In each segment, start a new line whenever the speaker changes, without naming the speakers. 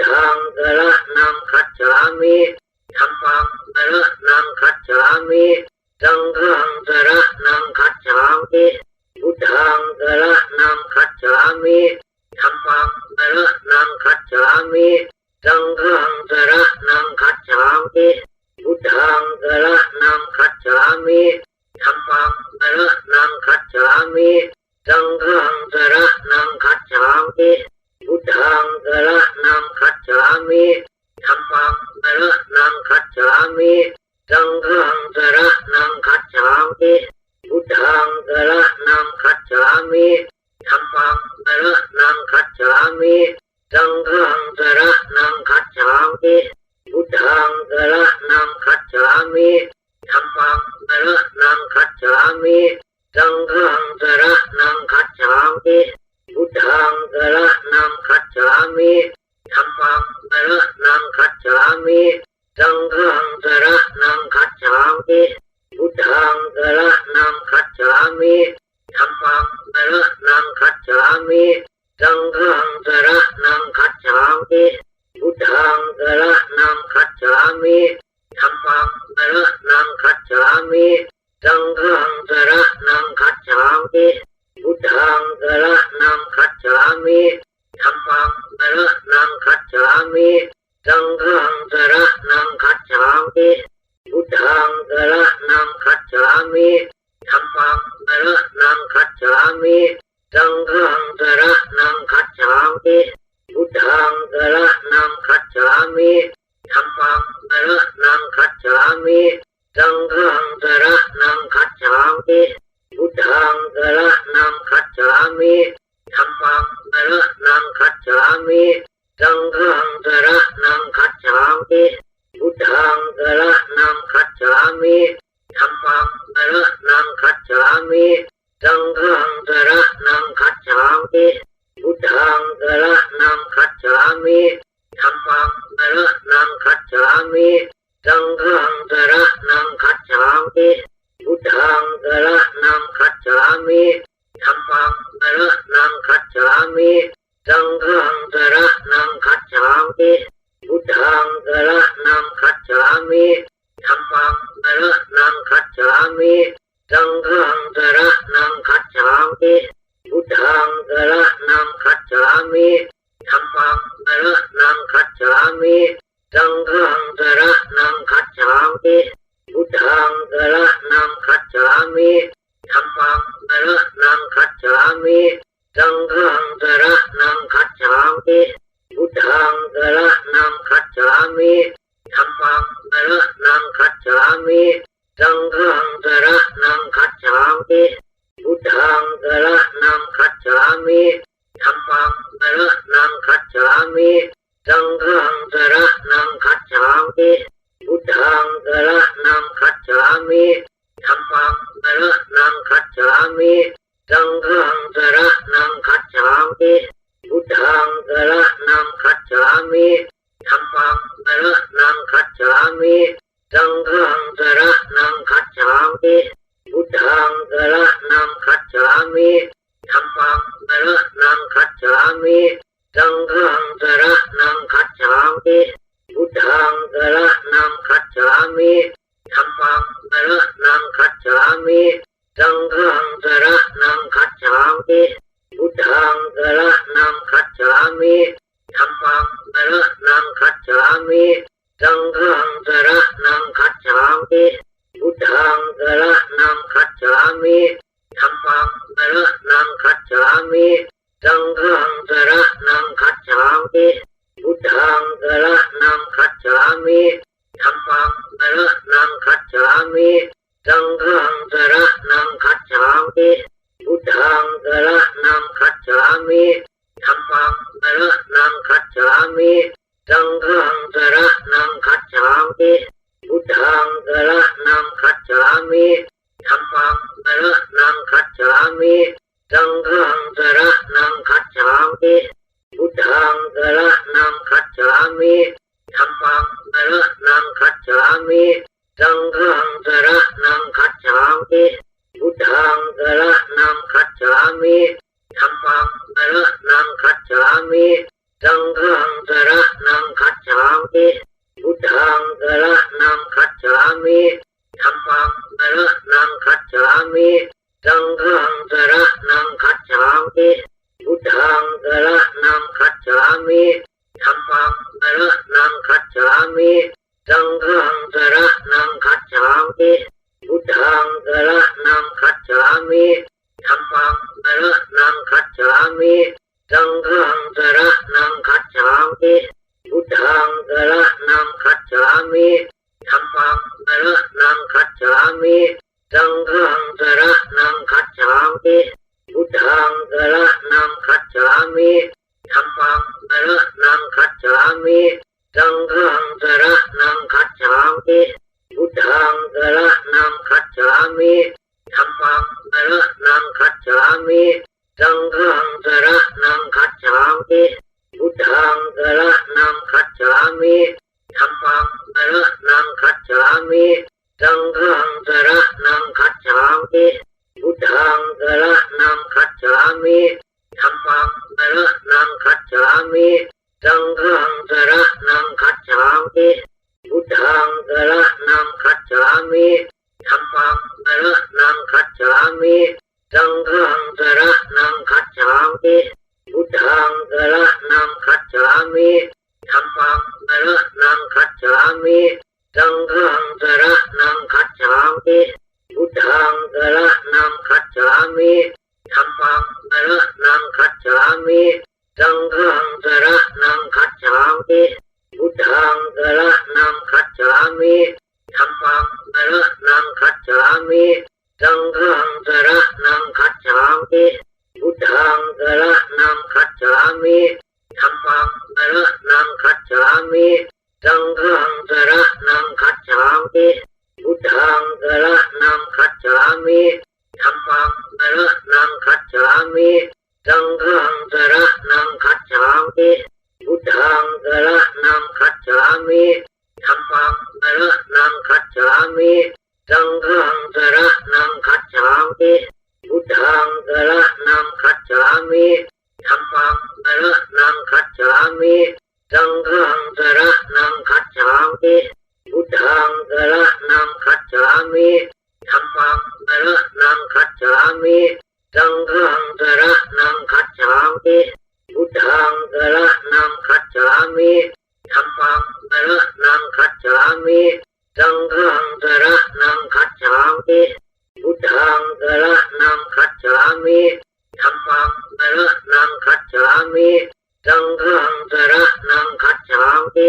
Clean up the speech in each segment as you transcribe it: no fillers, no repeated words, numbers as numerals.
ธังสรณังคัจฉามิธัมมังสรณังคัจฉามิสังฆังสรณังคัจฉามิพุทธังสรณังคัจฉามิธัมมังสรณังคัจฉามิสังฆังสรณังคัจฉามิพุทธังสรณังคัจฉามิธัมมังสรณังคัจฉามิสังฆังสรณังคัจฉามิพุทธังสรณังคัจฉามิธัมมังสรณังคัจฉามิสังฆังสรณังคัจฉามิพุทธังสรณังคัจฉามิธัมมังสรณังคัจฉามิสังฆังสรณังคัจฉามิพุทธังสรณังคัจฉามิธัมมังสรณังคัจฉามิสังฆังสรณังคัจฉามิพุทธังสรณังคัจฉามิธัมมังสรณังคัจฉามิสังฆังสรณังคัจฉามิพุทธังสรณังคัจฉามิธัมมังสรณังคัจฉามิสังฆังสรณังคัจฉามิพุทธังสรณังคัจฉามิธัมมังสรณังคัจฉามิสังฆังสรณังคัจฉามิพุทธังสรณังคัจฉามิธัมมังสรณังคัจฉามิสังฆังสรณังคัจฉามิพุทธังสรณังคัจฉามิธัมมังสรณังคัจฉามิสังฆังสรณังคัจฉามิพุทธังสรณังคัจฉามิธัมมังสรณังคัจฉามิสังฆังสรณังคัจฉามิพุทธังสรณังคัจฉามิธัมมังสรณังคัจฉามิสังฆังสรณังคัจฉามิพุทธังสรณังคัจฉามิธัมมังสรณังคัจฉามิสังฆังสรณังคัจฉามิพุทธังสรณังคัจฉามิธัมมังสรณังคัจฉามิสังฆังสรณังคัจฉามิพุทธังสรณังคัจฉามิธัมมังสรณังคัจฉามิสังฆังสรณังคัจฉามิพุทธังสรณังคัจฉามิธัมมังสรณังคัจฉามิสังฆังสรณังคัจฉามิพุทธังสรณังคัจฉามิธัมมังสรณังคัจฉามิสังฆังสรณังคัจฉามิพุทธังสรณังคัจฉามิธัมมังสรณังคัจฉามิสังฆังสรณังคัจฉามิพุทธังสรณังคัจฉามิธัมมังสรณังคัจฉามิสังฆังสรณังคัจฉามิพุทธังสรณังคัจฉามิธัมมังสรณังคัจฉามิสังฆังสรณังคัจฉามิพุทธังสรณังคัจฉามิธัมมังสรณังคัจฉามิสังฆังสรณังคัจฉามิพุทธังสรณังคัจฉามิธัมมังสรณังคัจฉามิสังฆังสรณังคัจฉามิพุทธังสรณังคัจฉามิธัมมังสรณังคัจฉามิสังฆังสรณังคัจฉามิพุทธังสรณังคัจฉามิธัมมังสรณังคัจฉามิสังฆังสรณังคัจฉามิพุทธังสรณังคัจฉามิธัมมังสรณังคัจฉามิสังฆังสรณังคัจฉามิพุทธังสรณังคัจฉามิธัมมังสรณังคัจฉามิสังฆังสรณังคัจฉามิพุทธังสรณังคัจฉามิธัมมังสรณังคัจฉามิสังฆังสรณังคัจฉามิพุทธังสรณังคัจฉามิธัมมังสรณังคัจฉามิสังฆังสรณังคัจฉามิพุทธังสรณังคัจฉามิธัมมังสรณังคัจฉามิสังฆังสรณังคัจฉามิพุทธังสรณังคัจฉามิธัมมังสรณังคัจฉามิสังฆังสรณังคัจฉามิพุทธังสรณังคัจฉามิธัมมังสรณังคัจฉามิสังฆังสรณั ธัมมังสรณังคัจฉามิสังฆังสรณังคัจฉามิพุทธังสรณังคัจฉามิธัมมังสรณังคัจฉามิสังฆังสรณังคัจฉามิพุทธังสรณังคัจฉามิธัมมังสรณังคัจฉามิสังฆังสรณังคัจฉามิพุทธังสรณังคัจฉามิธัมมังสรณังคัจฉามิสังฆังสรณังคัจฉามิพุทธังสรณังคัจฉามิธัมมังสรณังคัจฉามิสังฆังสรณังคัจฉามิพุทธังสรณังคัจฉามิธัมมังสรณังคัจฉามิสังฆังสรณังคัจฉามิพุทธังสรณังคัจฉามิธัมมังสรณังคัจฉามิสังฆังสรณังคัจฉามิพุทธังสรณังคัจฉามิธัมมังสรณังคัจฉามิสังฆังสรณังคัจฉามิพุทธังสรณังคัจฉามิธัมมังสรณังคัจฉามิสังฆังสรณังคัจฉามิพุทธังสรณังคัจฉามิธัมมังสรณังคัจฉามิสังฆังสรณังคัจฉามิพุทธังสรณังคัจฉามิธัมมังสรณังคัจฉามิสังฆังสรณังคัจฉามิพุทธังสรณังคัจฉามิธัมมังสรณังคัจฉามิสังฆังสรณังคัจฉามิพุทธังสรณังคัจฉามิธัมมังสรณังคัจฉามิสังฆังสรณังคัจฉามิพุทธังสรณังคัจฉามิธัมมังสรณังคัจฉามิสังฆังสรณังคัจฉามิพุทธังสรณังคัจฉามิธัมมังสรณังคัจฉามิสังฆังสรณังคัจฉามิพุทธังสรณังคัจฉามิธัมมังสรณังคัจฉามิสังฆังสรณังคัจฉามิพุทธังสรณังคัจฉามิธัมมังสรณังคัจฉามิสังฆังสรณังคัจฉามิพุทธังสรณังคัจฉามิธัมมังสรณังคัจฉามิสังฆังสรณังคัจฉามิ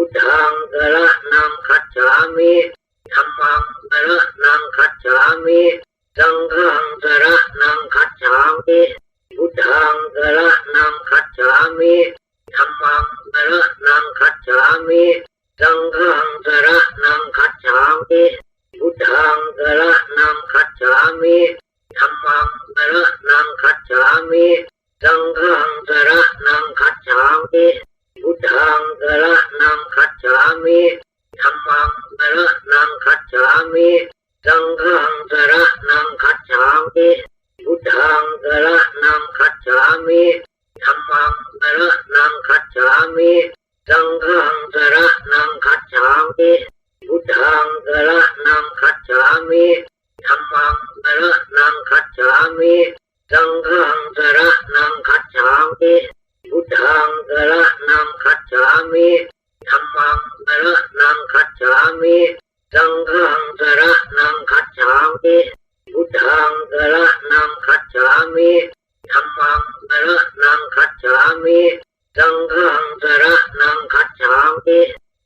พุทธังสรณังคัจฉามิธัมมังสรณังคัจฉามิสังฆังสรณังคัจฉามิพุทธังสรณังคัจฉามิธัมมังสรณังคัจฉามิสังฆังสรณังคัจฉามิพุทธังสรณังคัจฉามิธัมมังสรณังคัจฉามิสังฆังสรณังคัจฉามิพุทธังสรณังคัจฉามิธัมมังสรณังคัจฉามิสังฆังสรณังคัจฉามิพุทธังสรณังคัจฉามิธัมมังสรณังคัจฉามิสังฆังสรณังคัจฉามิพุทธังสรณังคัจฉามิธัมมังสรณังคัจฉามิสังฆังสรณังคัจฉามิพุทธังสรณังคัจฉามิธัมมังสรณังคัจฉามิสังฆังสรณังคัจฉามิพุทธังสรณังคัจฉามิธัมมังสรณังคัจฉามิสังฆังสรณังคัจฉามิ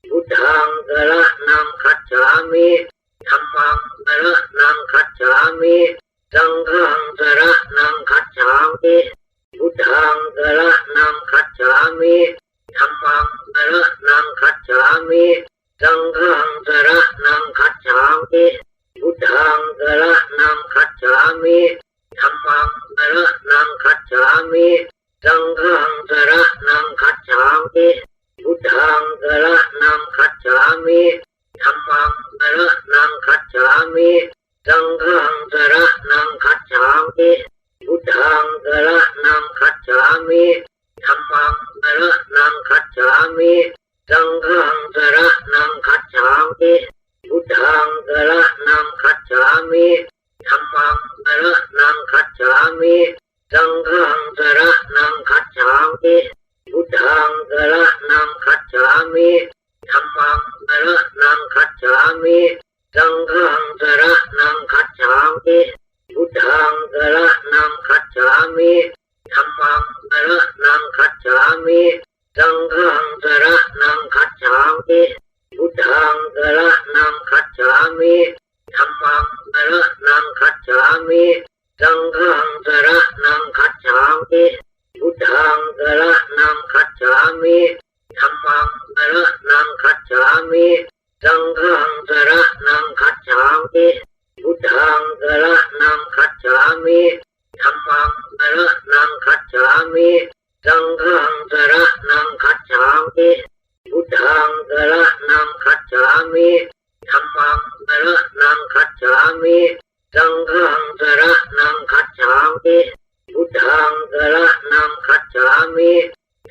พุทธังสรณังคัจฉามิธัมมังสรณังคัจฉามิสังฆังสรณังคัจฉามิพุทธังสรณังคัจฉามิธัมมังสรณังคัจฉามิสังฆังสรณังคัจฉามิพุทธังสรณังคัจฉามิธัมมังสรณังคัจฉามิสังฆังสรณังคัจฉามิพุทธังสรณังคัจฉามิธัมมังสรณังคัจฉามิสังฆังสรณังคัจฉามิพุทธังสรณังคัจฉามิธัมมังสรณังคัจฉามิสังฆังสรณังคัจฉามิพุทธังสรณังคัจฉามิธัมมังสรณังคัจฉามิสังฆังสรณังคัจฉามิพุทธังสร มิพุทธังสรณังคัจฉามิธัมมังสรณังคัจฉามิสังฆังสรณังคัจฉามิพุทธังสรณังคัจฉามิธัมมังสรณังคัจฉามิสังฆังสรณังคัจฉามิพุทธังสรณังคัจฉามิธัมมังสรณังคัจฉามิสังฆังสรณังคัจฉามิพุทธังสรณังคัจฉามิธัมมังสรณังคัจฉามิสังฆังสรณังคัจฉามิพุทธังสรณังคัจฉามิ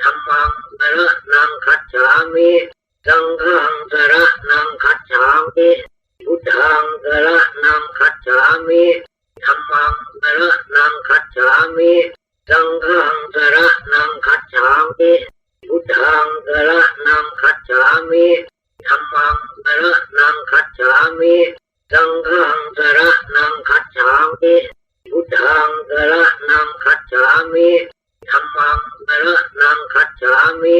ธัมมังสรณังคัจฉามิสังฆังสรณังคัจฉามิพุทธังสรณังคัจฉามิธัมมังสรณังคัจฉามิสังฆังสรณังคัจฉามิพุทธังสรณังคัจฉามิธัมมังสรณังคัจฉามิสังฆังสรณังคัจฉามิพุทธังสรณังคัจฉามิธัมมังสรณังคัจฉามิ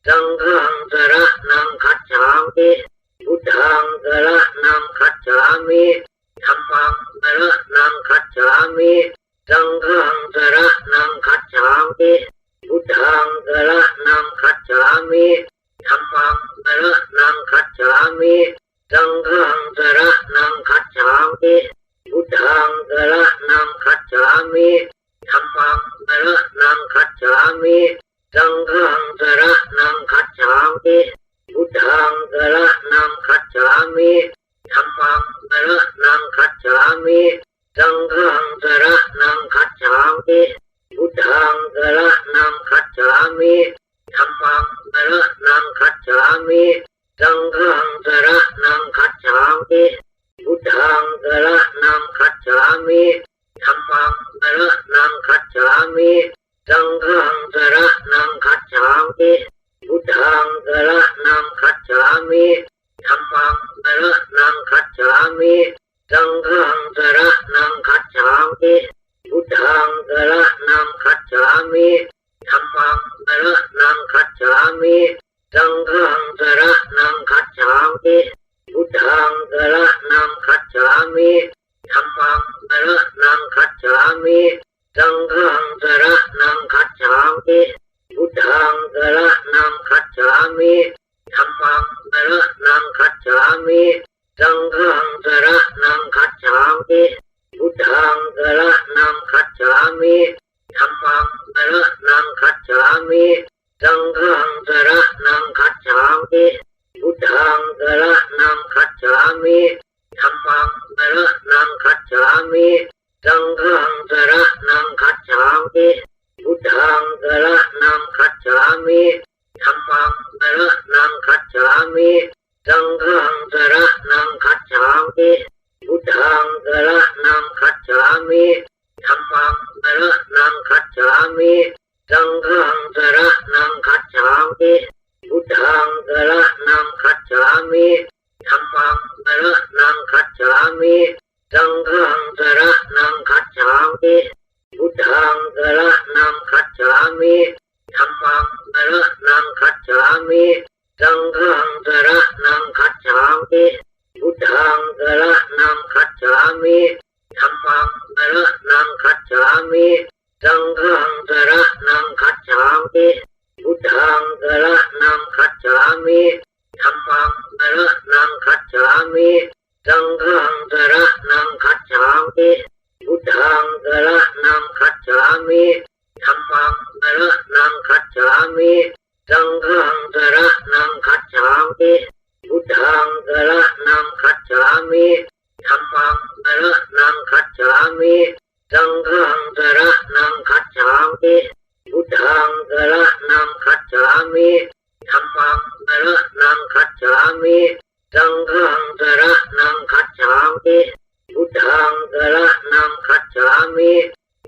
สังฆังสรณังคัจฉามิพุทธังสรณังคัจฉามิธัมมังสรณังคัจฉามิสังฆังสรณังคัจฉามิพุทธังสรณังคัจฉามิธัมมังสรณังคัจฉามิสังฆังสรณังคัจฉามิพุทธังสรณังคัจฉามิธัมมังสรณังคัจฉามิสังฆังสรณังคัจฉามิพุทธังสรณังคัจฉามิธัมมังสรณังคัจฉามิสังฆังสรณังคัจฉามิพุทธังสรณังคัจฉามิธัมมังสรณังคัจฉามิสังฆังสรณังคัจฉามิพุทธังสรณังคัจฉามิธัมมังสรณังคัจฉามิสังฆังสรณังคัจฉามิพุทธังสรณังคัจฉามิธัมมังสรณังคัจฉามิสังฆังสรณังคัจฉามิพุทธังสรณังคัจฉามิธัมมังสรณังคัจฉามิสังฆังสรณังคัจฉามิพุทธังสรณังคัจฉามิธัมมังสรณังคัจฉามิสังฆังสรณังคัจฉามิพุทธังสรณังคัจฉามิธัมมังสรณังคัจฉามิสังฆังสรณังคัจฉามิพุทธังสรณังคัจฉามิธัมมังสรณังคัจฉามิสังฆังสรณังคัจฉามิพุทธังสรณังคัจฉามิธัมมังสรณังคัจฉามิสังฆังสรณังคัจฉามิพุทธังสรณังคัจฉามิธัมมังสรณังคัจฉามิสังฆังสรณังคัจฉามิพุทธังสรณังคัจฉามิธัมมังสรณังคัจฉามิสังฆังสรณังคัจฉามิพุทธังสรณังคัจฉามิธัมมังสรณังคัจฉามิสังฆังสรณังคัจฉามิพุทธังสรณังคัจฉามิธัมมังสรณังคัจฉามิสังฆังสรณังคัจฉามิพุทธังสรณังคัจฉามิธัมมังสรณังคัจฉามิสังฆังสรณังคัจฉามิพุทธังสรณังคัจฉามิธัมมังสรณังคัจฉามิสังฆังสรณังคัจฉามิพุทธังสรณังคัจฉามิธัมมังสรณังคัจฉามิสังฆังสรณังคัจฉามิพุทธังสรณังคัจฉามิธัมมังสรณังคัจฉามิสังฆังสรณังคัจฉามิพุทธังสรณังคัจฉามิธัมมังสรณังคัจฉามิสังฆังสรณังคัจฉามิพุทธังสรณังคัจฉามิ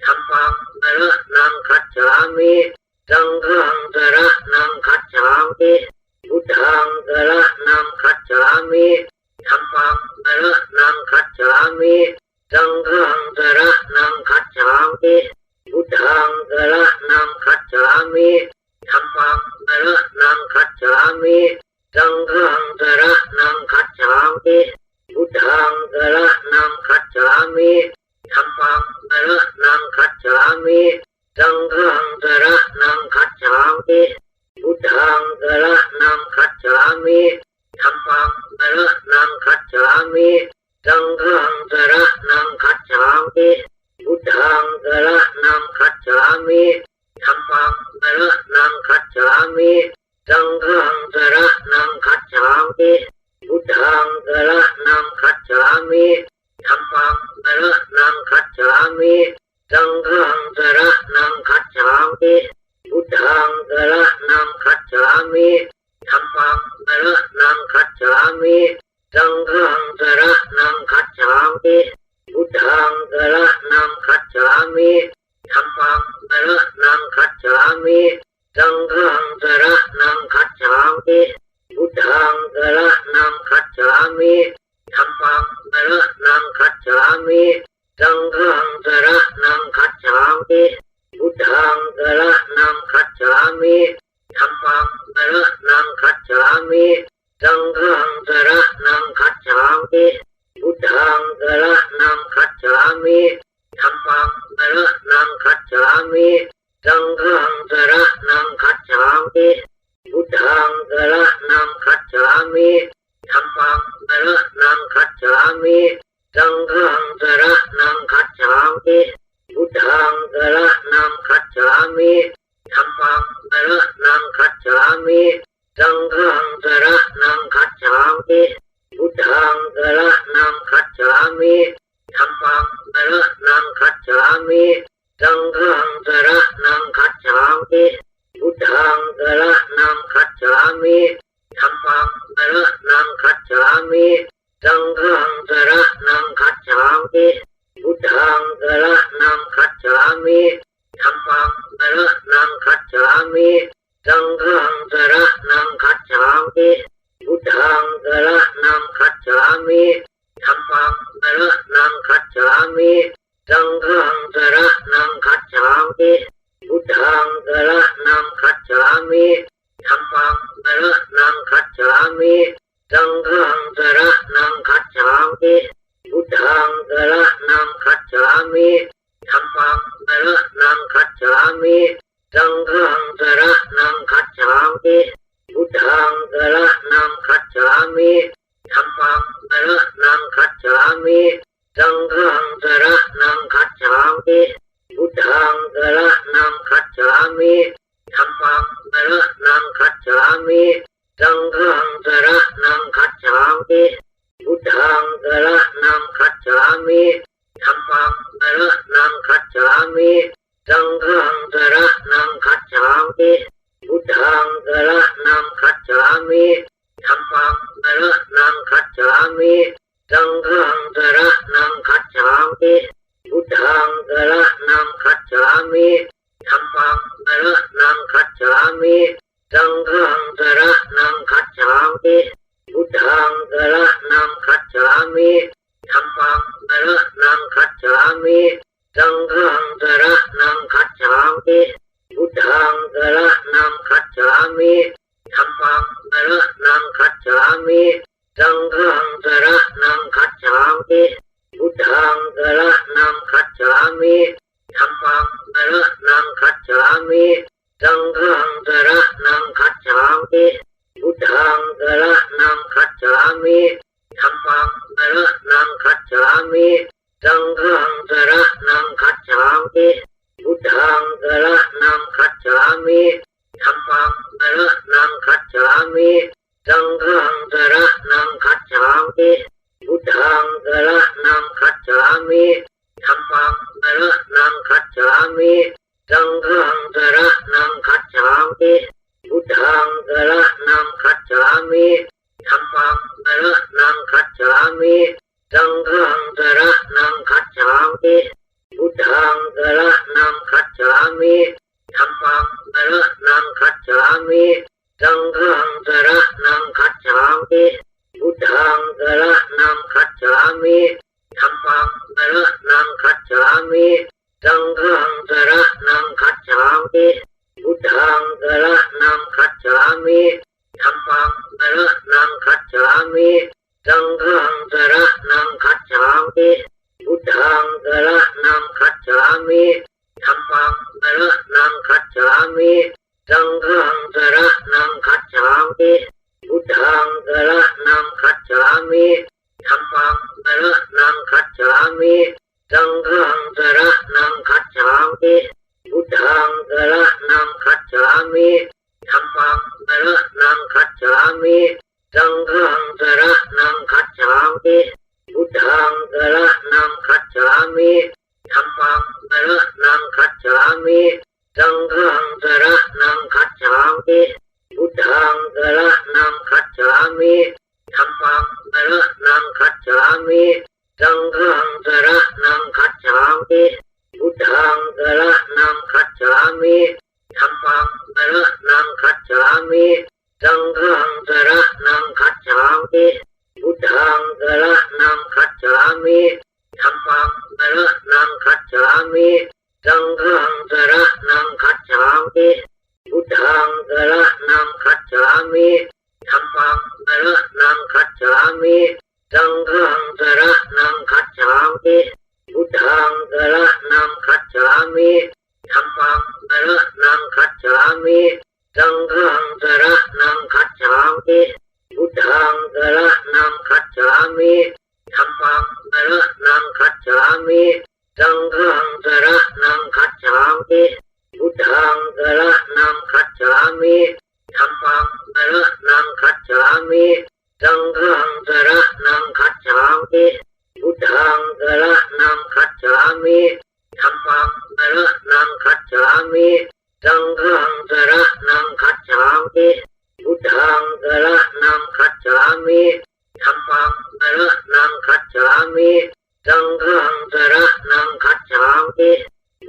ธัมมังสรณังคัจฉามิสังฆังสรณังคัจฉามิพุทธังสรณังคัจฉามิธัมมังสรณังคัจฉามิสังฆังสรณังคัจฉามิพุทธังสรณังคัจฉามิธัมมังสรณังคัจฉามิ สังฆังสรณังคัจฉามิพุทธังสรณังคัจฉามิธัมมังสรณังคัจฉามิสังฆังสรณังคัจฉามิพุทธังสรณังคัจฉามิธัมมังสรณังคัจฉามิสังฆังสรณังคัจฉามิพุทธังสรณังคัจฉามิธัมมังสรณังคัจฉามิสังฆังสรณังคัจฉามิพุทธังสรณังคัจฉามิธัมมังสรณังคัจฉามิสังฆังสรณังคัจฉามิพุทธังสรณังคัจฉามิธัมมังสรณังคัจฉามิสังฆังสรณังคัจฉามิพุทธังสรณังคัจฉามิธัมมังสรณังคัจฉามิสังฆังสรณังคัจฉามิพุทธังสรณังคัจฉามิธัมมังสรณังคัจฉามิสังฆังสรณังคัจฉามิพุทธังสรณังคัจฉามิธัมมังสรณังคัจฉามิสังฆังสรณังคัจฉามิพุทธังสรณังคัจฉามิธัมมังสรณังคัจฉามิสังฆังสรณังคัจฉามิพุทธังสรณังคัจฉามิธัมมังสรณังคัจฉามิสังฆังสรณังคัจฉามิพุทธังสรณังคัจฉามิธัมมังสรณังคัจฉามิสังฆังสรณังคัจฉามิพุทธังสรณังคัจฉามิธัมมังสรณังคัจฉามิสังฆังสรณังคัจฉามิพุทธังสรณังคัจฉามิธัมมังสรณังคัจฉามิสังฆังสรณังคัจฉามิพุทธังสรณังคัจฉามิธัมมังสรณังคัจฉามิสังฆังสรณังคัจฉามิพุทธังสรณังคัจฉามิธัมมังสรณังคัจฉามิสังฆังสรณังคัจฉามิพุทธังสรณังคัจฉามิธัมมังสรณังคัจฉามิสังฆังสรณังคัจฉามิพุทธังสรณังคัจฉามิธัมมังสรณังคัจฉามิสังฆังสรณังคัจฉามิพุทธังสรณังคัจฉามิธัมมังสรณังคัจฉามิสังฆังสรณังคัจฉามิพุทธังสรณังคัจฉามิธัมมังสรณังคัจฉามิสังฆังสรณังคัจฉามิพุทธังสรณังคัจฉามิธัมมังสรณังคัจฉามิสังฆังสรณังคัจฉามิพุทธังสรณังคัจฉามิธัมมังสรณังคัจฉามิสังฆังสรณังคัจฉามิพุทธังสรณังคัจฉามิธัมมังสรณังคัจฉามิสังฆังสรณังคัจฉามิพุทธังสรณังคัจฉามิธัมมังสรณังคัจฉามิสังฆังสรณังคัจฉามิพุทธังสรณังคัจฉามิธัมมังสรณังคัจฉามิสังฆังสรณังคัจฉามิพุทธังสรณังคัจฉามิธัมมังสรณังคัจฉามิสังฆังสรณังคัจฉามิพุทธังสรณังคัจฉามิธัมมังสรณังคัจฉามิสังฆังสรณังคัจฉามิพุทธังสรณังคัจฉามิธัมมังสรณังคัจฉามิสังฆังสรณังคัจฉามิพุทธังสรณังคัจฉามิธัมมังสรณังคัจฉามิสังฆังสรณังคัจฉามิพุทธังสรณังคัจฉามิธัมมังสรณังคัจฉามิสังฆังสรณังคัจฉามิพุทธังสรณังคัจฉามิธัมมังสรณังคัจฉามิสังฆังสรณังคัจฉามิพุทธังสรณังคัจฉามิธัมมังสรณังคัจฉามิสังฆังสรณังคัจฉามิพุทธังสรณังคัจฉามิ ธัมมังสรณังคัจฉามิสังฆังสรณังคัจฉามิพุทธังสรณังคัจฉามิธัมมังสรณังคัจฉามิสังฆังสรณังคัจฉามิพุทธังสรณังคัจฉามิธัมมังสรณังคัจฉามิสังฆังสรณังคัจฉามิพุทธังสรณังคัจฉามิธัมมังสรณังคัจฉามิสังฆังสรณังคัจฉามิพุทธังสรณังคัจฉามิธัมมังสรณังคัจฉามิสังฆังสรณังคัจฉามิพุทธังสรณังคัจฉามิธัมมังสรณังคัจฉามิสังฆังสรณังคัจฉามิพุทธังสรณังคัจฉามิธัมมังสรณังคัจฉามิสังฆังสรณังคัจฉามิพุทธังสรณังคัจฉามิธัมมังสรณังคัจฉามิสังฆังสรณังคัจฉามิพุทธังสรณังคัจฉามิธัมมังสรณังคัจฉามิสังฆังสรณังคัจฉามิพุทธังสรณังคัจฉามิธัมมังสรณังคัจฉามิสังฆังสรณังคัจฉามิพุทธังสรณังคัจฉามิธัมมังสรณังคัจฉามิสังฆังสรณังคัจฉามิพุทธังสรณังคัจฉามิธัมมังสรณังคัจฉามิสังฆังสรณังคัจฉามิพุทธังสรณังคัจฉามิธัมมังสรณังคัจฉามิสังฆังสรณังคัจฉามิพุทธังสรณังคัจฉามิธัมมังสรณังคัจฉามิสังฆังสรณังคัจฉามิ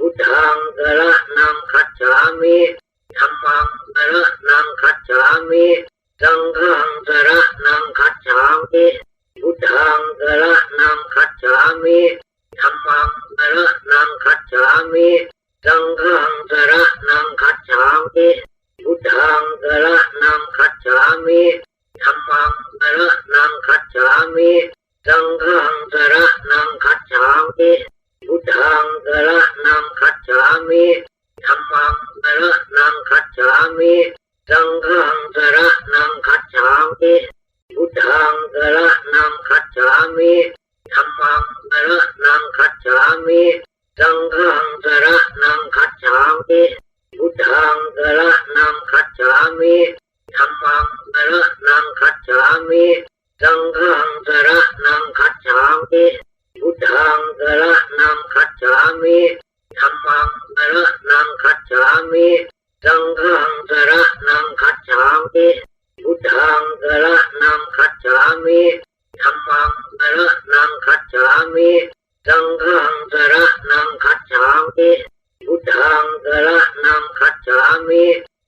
พุทธังสรณังคัจฉามิธัมมังสรณังคัจฉามิสังฆังสรณังคัจฉามิพุทธังสรณังคัจฉามิธัมมังสรณังคัจฉามิสังฆังสรณังคัจฉามิพุทธังสรณังคัจฉามิธัมมังสรณังคัจฉามิสังฆังสรณังคัจฉามิพุทธังสรณังคัจฉามิธัมมังสรณังคัจฉามิสังฆังสรณังคัจฉามิพุทธังสรณังคัจฉามิธัมมังสรณังคัจฉามิสังฆังสรณังคัจฉามิพุทธังสรณังคัจฉามิธัมมังสรณังคัจฉามิสังฆังสรณังคัจฉามิพุทธังสรณังคัจฉามิธัมมังสรณังคัจฉามิสังฆังสรณังคัจฉามิพุทธังสรณังคัจฉามิธัมมังสรณังคัจฉามิสังฆังสรณังคัจฉามิพุทธังสรณังคัจฉามิ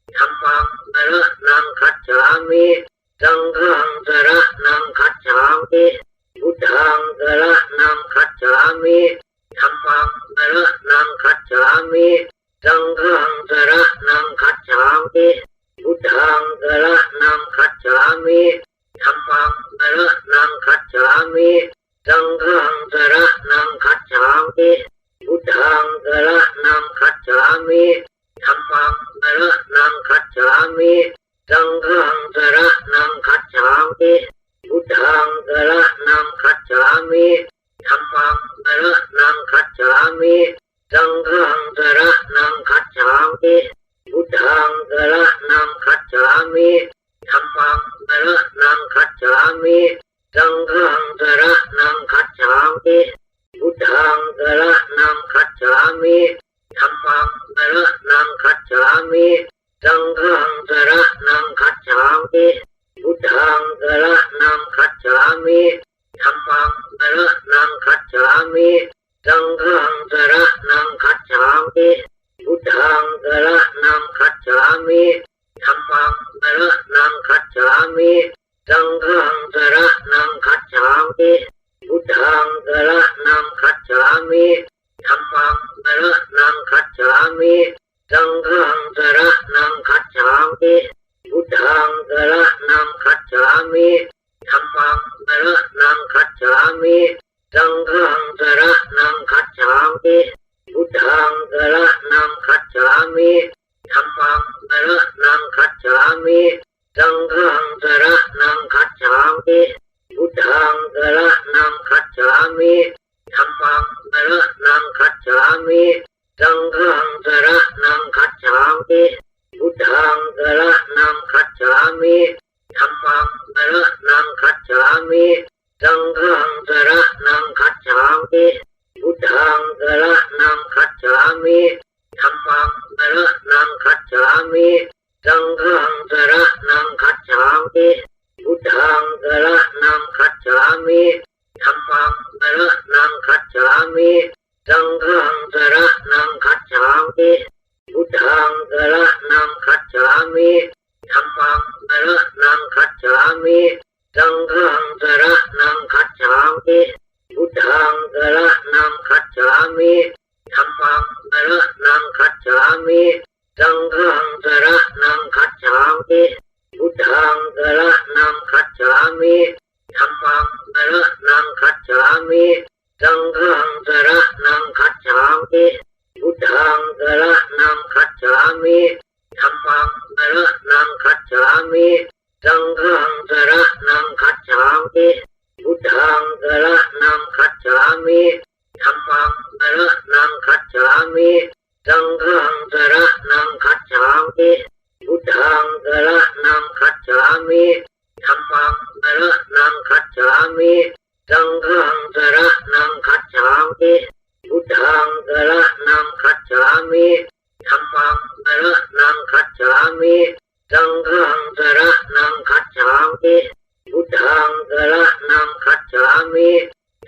ธัมมังสรณังคัจฉามิสังฆังสรณังคัจฉามิพุทธังสรณังคัจฉามิธัมมังสรณังคัจฉามิสังฆังสรณังคัจฉามิพุทธังสรณังคัจฉามิธัมมังสรณังคัจฉามิสังฆังสรณังคัจฉามิพุทธังสรณังคัจฉามิธัมมังสรณังคัจฉามิสังฆังสรณังคัจฉามิพุทธังสรณังคัจฉามิธัมมังสรณังคัจฉามิสังฆังสรณังคัจฉามิพุทธังสรณังคัจฉามิธัมมังสรณังคัจฉามิสังฆังสรณังคัจฉามิพุทธังสรณังคัจฉามิธัมมังสรณังคัจฉามิสังฆังสรณังคัจฉามิพุทธังสรณังคัจฉามิธัมมังสรณังคัจฉามิสังฆังสรณังคัจฉามิพุทธังสรณังคัจฉามิธัมมังสรณังคัจฉามิสังฆังสรณังคัจฉามิพุทธังสรณังคัจฉามิธัมมังสรณังคัจฉามิสังฆังสรณังคัจฉามิ พุทธังสรณังคัจฉามิธัมมังสรณังคัจฉามิสังฆังสรณังคัจฉามิพุทธังสรณังคัจฉามิธัมมังสรณังคัจฉามิสังฆังสรณังคัจฉามิพุทธังสรณังคัจฉามิธัมมังสรณังคัจฉามิสังฆังสรณังคัจฉามิพุทธังสรณังคัจฉามิธัมมังสรณังคัจฉามิสังฆังสรณังคัจฉามิพุทธังสรณังคัจฉามิธัมมังสรณังคัจฉามิสังฆังสรณังคัจฉามิพุทธังสรณังคัจฉามิธัมมังสรณังคัจฉามิสังฆังสรณังคัจฉามิพุทธังสรณังคัจฉามิธัมมังสรณังคัจฉามิสังฆังสรณังคัจฉามิพุทธังสรณังคัจฉามิธัมมังสรณังคัจฉามิสังฆังสรณังคัจฉามิพุทธังสรณังคัจฉามิธัมมังสรณังคัจฉามิสังฆังสรณังคัจฉามิพุทธังสรณังคัจฉามิธัมมังสรณังคัจฉามิสังฆังสรณังคัจฉามิพุทธังสรณังคัจฉามิธัมมังสรณังคัจฉามิสังฆังสรณังคัจฉามิพุทธังสรณังคัจฉามิธัมมังสรณังคัจฉามิสังฆังสรณังคัจฉามิพุทธังสรณังคัจฉามิธัมมังสรณังคัจฉามิสังฆังสรณังคัจฉามิพุทธังสรณังคัจฉามิ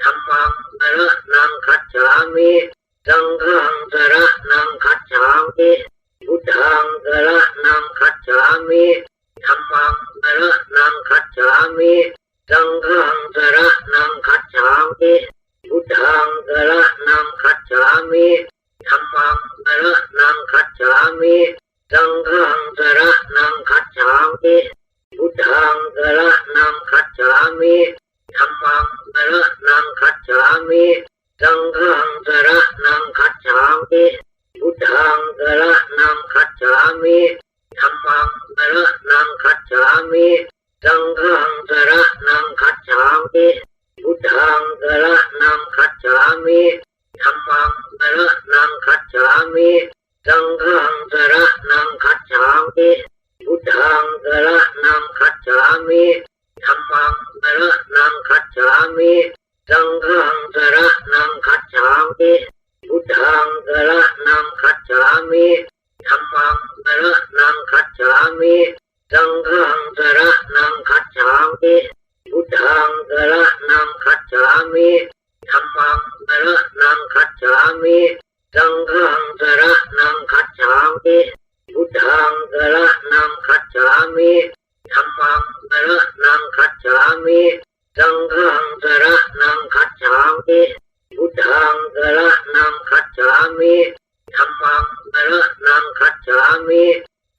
ธัมมังสรณังคัจฉามิสังฆังสรณังคัจฉามิพุทธังสรณังคัจฉามิธัมมังสรณังคัจฉามิสังฆังสรณังคัจฉามิพุทธังสรณังคัจฉามิธัมมังสรณังคัจฉามิสังฆังสรณังคัจฉามิพุทธังสรณังคัจฉามิธัมมังสรณังคัจฉามิสังฆังสรณังคัจฉามิพุทธังสรณังคัจฉามิธัมมังสรณังคัจฉามิสังฆังสรณังคัจฉามิพุทธังสรณังคัจฉามิธัมมังสรณังคัจฉามิสังฆังสรณังคัจฉามิพุทธังสรณังคัจฉามิธัมมังสรณังคัจฉามิสังฆังสรณังคัจฉามิพุทธังสรณังคัจฉามิธัมมังสรณังคัจฉามิสังฆังสรณังคัจฉามิพุทธังสรณังคัจฉามิธัมมังสรณังคัจฉามิสังฆังสรณังคัจฉามิพุทธังสรณังคัจฉามิธัมมังสรณังคัจฉามิสังฆังสรณังคัจฉามิพุทธังสรณังคัจฉามิธัมมังสรณังคัจฉามิ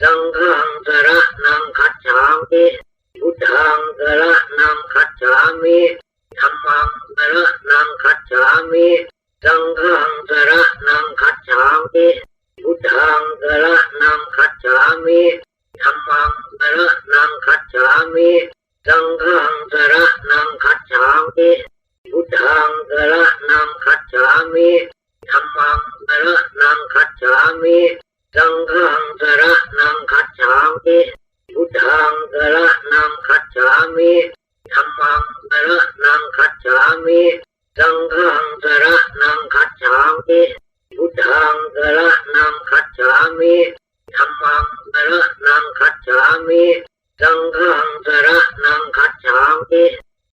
สังฆังสรณังคัจฉามิพุทธังสรณังคัจฉามิธัมมังสรณังคัจฉามิสังฆังสรณังคัจฉามิพุทธังสรณังคัจฉามิธัมมังสรณังคัจฉามิสังฆังสรณังคัจฉามิพุทธังสรณังคัจฉามิธัมมังสรณังคัจฉามิสังฆังสรณังคัจฉามิพุทธังสรณังคัจฉามิธัมมังสรณังคัจฉามิสังฆังสรณังคัจฉามิพุทธังสรณังคัจฉามิธัมมังสรณังคัจฉามิสังฆังสรณังคัจฉามิ